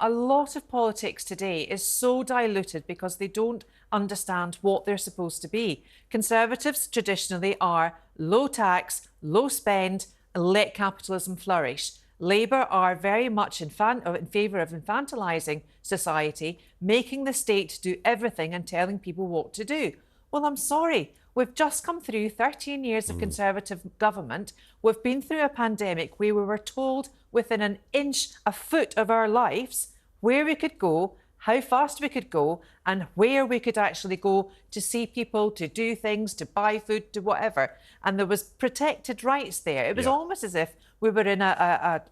a lot of politics today is so diluted because they don't understand what they're supposed to be. Conservatives traditionally are low tax, low spend, and let capitalism flourish. Labour are very much in favour of infantilising society, making the state do everything and telling people what to do. Well, I'm sorry. We've just come through 13 years of Conservative government. We've been through a pandemic where we were told within an inch, a foot of our lives where we could go, how fast we could go, and where we could actually go to see people, to do things, to buy food, to whatever. And there was protected rights there. It was almost as if we were in an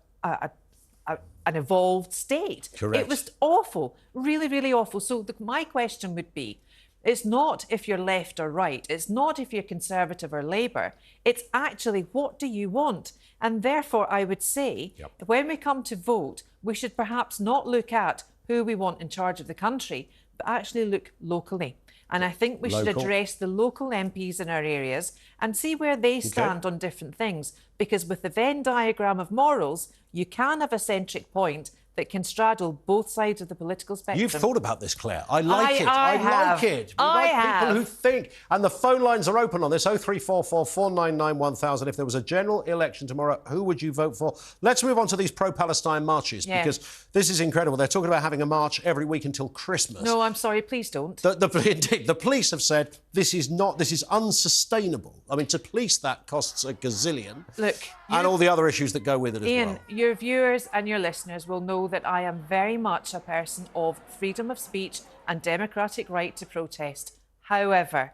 evolved state. Correct. It was awful, really, really awful. So my question would be, it's not if you're left or right. It's not if you're Conservative or Labour. It's actually, what do you want? And therefore, I would say, when we come to vote, we should perhaps not look at who we want in charge of the country, but actually look locally. And I think we should address the local MPs in our areas and see where they stand on different things. Because with the Venn diagram of morals, you can have a centric point that can straddle both sides of the political spectrum. You've thought about this, Claire. I like it. I like it. We like people who think. And the phone lines are open on this, 0344 499 1000. If there was a general election tomorrow, who would you vote for? Let's move on to these pro-Palestine marches, because this is incredible. They're talking about having a march every week until Christmas. No, I'm sorry, please don't. Indeed, the police have said this is unsustainable. I mean, to police that costs a gazillion. Look, and all the other issues that go with it as well. Ian, your viewers and your listeners will know that I am very much a person of freedom of speech and democratic right to protest. However,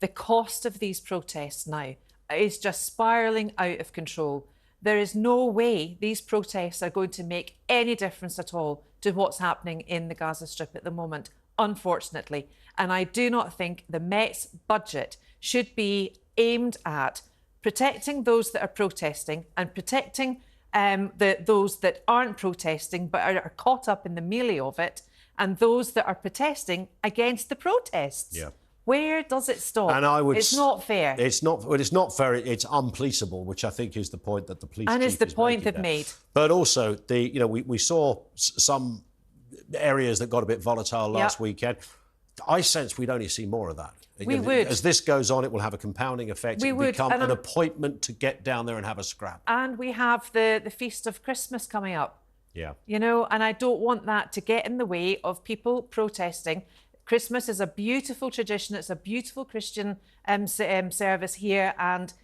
the cost of these protests now is just spiralling out of control. There is no way these protests are going to make any difference at all to what's happening in the Gaza Strip at the moment, unfortunately. And I do not think the Met's budget should be aimed at protecting those that are protesting and protecting those that aren't protesting but are caught up in the melee of it, and those that are protesting against the protests. Where does it stop? And it's not fair. It's not fair. It's unpoliceable, which I think is the point that the police chief is the point they've made. But also, we saw some areas that got a bit volatile last weekend. I sense we'd only see more of that. We would. As this goes on, it will have a compounding effect. It will become an appointment to get down there and have a scrap. And we have the Feast of Christmas coming up. You know, and I don't want that to get in the way of people protesting. Christmas is a beautiful tradition. It's a beautiful Christian service here and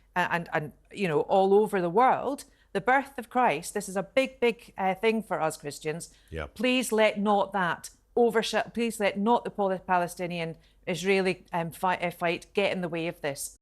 you know, all over the world. The birth of Christ, this is a big thing for us Christians. Please let not that overshadow. Please let not the Palestinian-Israeli fight get in the way of this.